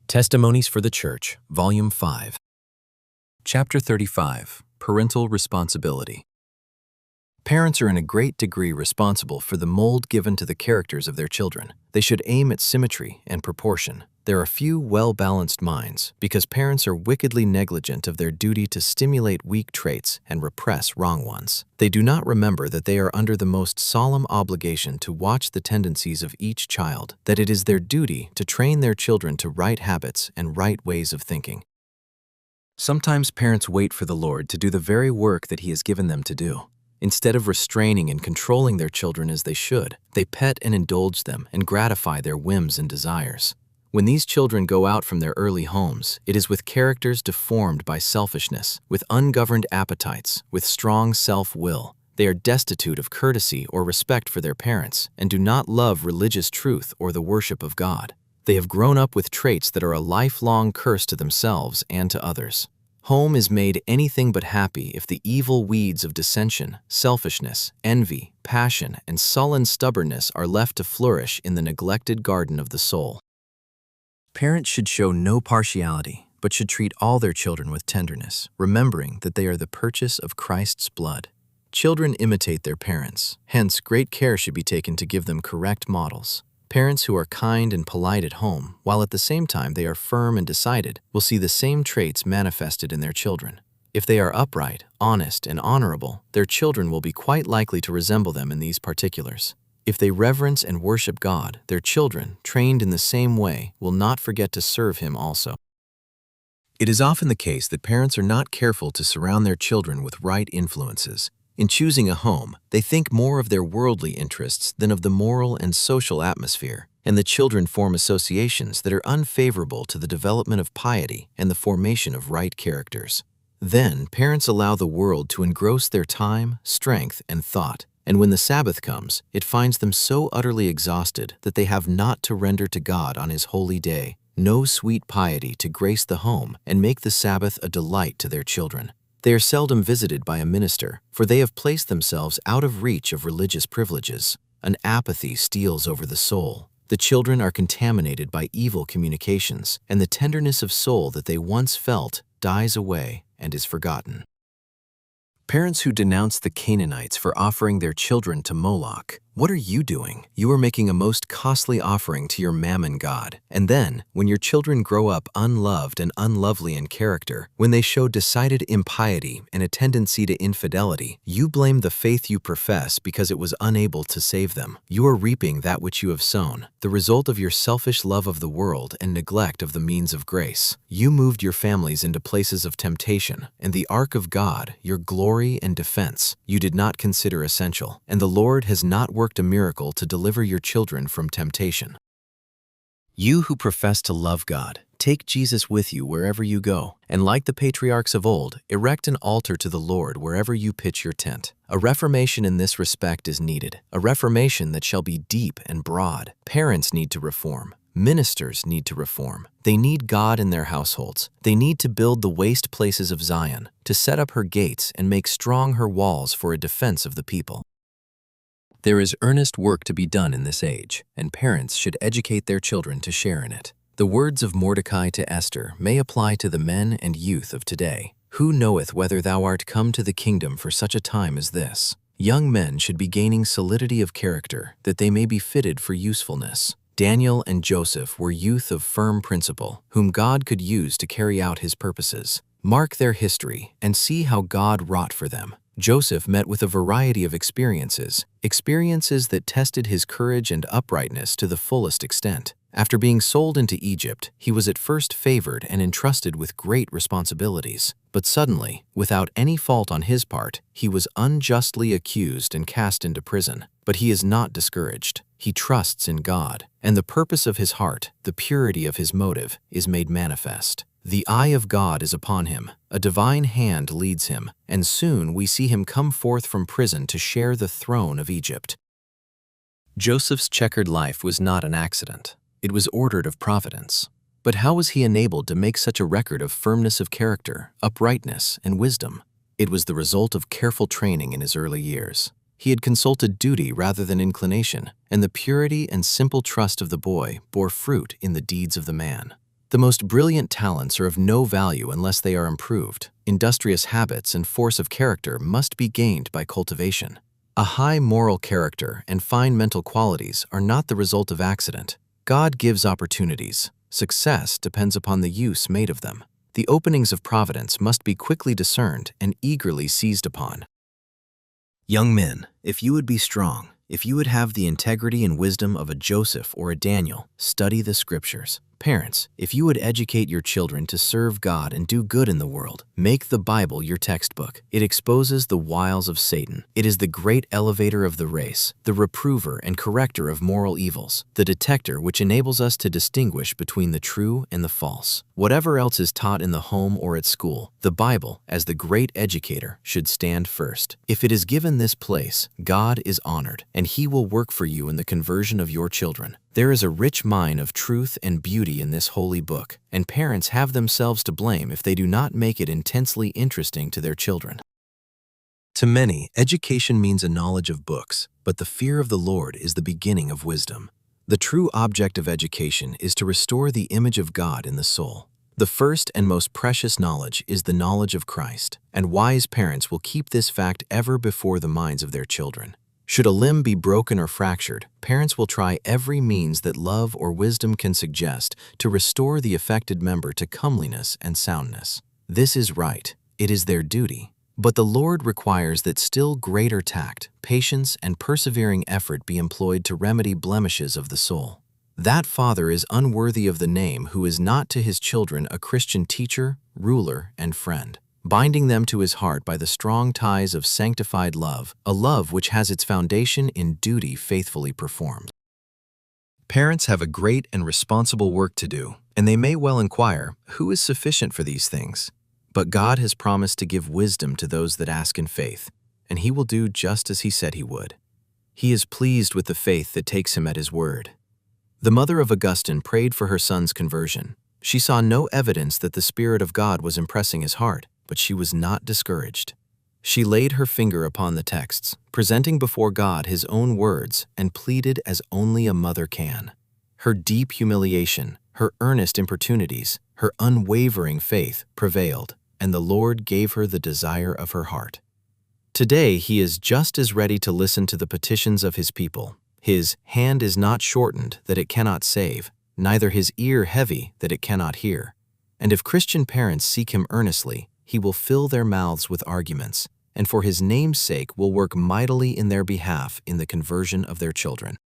Testimonies for the Church, Volume 5. Chapter 35, Parental Responsibility. Parents are in a great degree responsible for the mold given to the characters of their children. They should aim at symmetry and proportion. There are few well-balanced minds because parents are wickedly negligent of their duty to stimulate weak traits and repress wrong ones. They do not remember that they are under the most solemn obligation to watch the tendencies of each child, that it is their duty to train their children to right habits and right ways of thinking. Sometimes parents wait for the Lord to do the very work that He has given them to do. Instead of restraining and controlling their children as they should, they pet and indulge them and gratify their whims and desires. When these children go out from their early homes, it is with characters deformed by selfishness, with ungoverned appetites, with strong self-will. They are destitute of courtesy or respect for their parents and do not love religious truth or the worship of God. They have grown up with traits that are a lifelong curse to themselves and to others. Home is made anything but happy if the evil weeds of dissension, selfishness, envy, passion, and sullen stubbornness are left to flourish in the neglected garden of the soul. Parents should show no partiality, but should treat all their children with tenderness, remembering that they are the purchase of Christ's blood. Children imitate their parents, hence great care should be taken to give them correct models. Parents who are kind and polite at home, while at the same time they are firm and decided, will see the same traits manifested in their children. If they are upright, honest, and honorable, their children will be quite likely to resemble them in these particulars. If they reverence and worship God, their children, trained in the same way, will not forget to serve Him also. It is often the case that parents are not careful to surround their children with right influences. In choosing a home, they think more of their worldly interests than of the moral and social atmosphere, and the children form associations that are unfavorable to the development of piety and the formation of right characters. Then, parents allow the world to engross their time, strength, and thought. And when the Sabbath comes, it finds them so utterly exhausted that they have naught to render to God on His holy day, no sweet piety to grace the home and make the Sabbath a delight to their children. They are seldom visited by a minister, for they have placed themselves out of reach of religious privileges. An apathy steals over the soul. The children are contaminated by evil communications, and the tenderness of soul that they once felt dies away and is forgotten. Parents who denounce the Canaanites for offering their children to Moloch, what are you doing? You are making a most costly offering to your mammon god. And then, when your children grow up unloved and unlovely in character, when they show decided impiety and a tendency to infidelity, you blame the faith you profess because it was unable to save them. You are reaping that which you have sown, the result of your selfish love of the world and neglect of the means of grace. You moved your families into places of temptation, and the ark of God, your glory and defense, you did not consider essential, and the Lord has not worked a miracle to deliver your children from temptation. You who profess to love God, take Jesus with you wherever you go, and like the patriarchs of old, erect an altar to the Lord wherever you pitch your tent. A reformation in this respect is needed, a reformation that shall be deep and broad. Parents need to reform. Ministers need to reform. They need God in their households. They need to build the waste places of Zion, to set up her gates and make strong her walls for a defense of the people. There is earnest work to be done in this age, and parents should educate their children to share in it. The words of Mordecai to Esther may apply to the men and youth of today. Who knoweth whether thou art come to the kingdom for such a time as this? Young men should be gaining solidity of character, that they may be fitted for usefulness. Daniel and Joseph were youth of firm principle, whom God could use to carry out His purposes. Mark their history and see how God wrought for them. Joseph met with a variety of experiences that tested his courage and uprightness to the fullest extent. After being sold into Egypt, he was at first favored and entrusted with great responsibilities. But suddenly, without any fault on his part, he was unjustly accused and cast into prison. But he is not discouraged. He trusts in God, and the purpose of his heart, the purity of his motive, is made manifest. The eye of God is upon him, a divine hand leads him, and soon we see him come forth from prison to share the throne of Egypt. Joseph's checkered life was not an accident. It was ordered of providence. But how was he enabled to make such a record of firmness of character, uprightness, and wisdom? It was the result of careful training in his early years. He had consulted duty rather than inclination, and the purity and simple trust of the boy bore fruit in the deeds of the man. The most brilliant talents are of no value unless they are improved. Industrious habits and force of character must be gained by cultivation. A high moral character and fine mental qualities are not the result of accident. God gives opportunities. Success depends upon the use made of them. The openings of providence must be quickly discerned and eagerly seized upon. Young men, if you would be strong, if you would have the integrity and wisdom of a Joseph or a Daniel, study the Scriptures. Parents, if you would educate your children to serve God and do good in the world, make the Bible your textbook. It exposes the wiles of Satan. It is the great elevator of the race, the reprover and corrector of moral evils, the detector which enables us to distinguish between the true and the false. Whatever else is taught in the home or at school, the Bible, as the great educator, should stand first. If it is given this place, God is honored, and He will work for you in the conversion of your children. There is a rich mine of truth and beauty in this holy book, and parents have themselves to blame if they do not make it intensely interesting to their children. To many, education means a knowledge of books, but the fear of the Lord is the beginning of wisdom. The true object of education is to restore the image of God in the soul. The first and most precious knowledge is the knowledge of Christ, and wise parents will keep this fact ever before the minds of their children. Should a limb be broken or fractured, parents will try every means that love or wisdom can suggest to restore the affected member to comeliness and soundness. This is right. It is their duty. But the Lord requires that still greater tact, patience, and persevering effort be employed to remedy blemishes of the soul. That father is unworthy of the name who is not to his children a Christian teacher, ruler, and friend, binding them to his heart by the strong ties of sanctified love, a love which has its foundation in duty faithfully performed. Parents have a great and responsible work to do, and they may well inquire, who is sufficient for these things? But God has promised to give wisdom to those that ask in faith, and He will do just as He said He would. He is pleased with the faith that takes Him at His word. The mother of Augustine prayed for her son's conversion. She saw no evidence that the Spirit of God was impressing his heart, but she was not discouraged. She laid her finger upon the texts, presenting before God His own words, and pleaded as only a mother can. Her deep humiliation, her earnest importunities, her unwavering faith prevailed, and the Lord gave her the desire of her heart. Today He is just as ready to listen to the petitions of His people. His hand is not shortened that it cannot save, neither His ear heavy that it cannot hear. And if Christian parents seek Him earnestly, He will fill their mouths with arguments, and for His name's sake will work mightily in their behalf in the conversion of their children.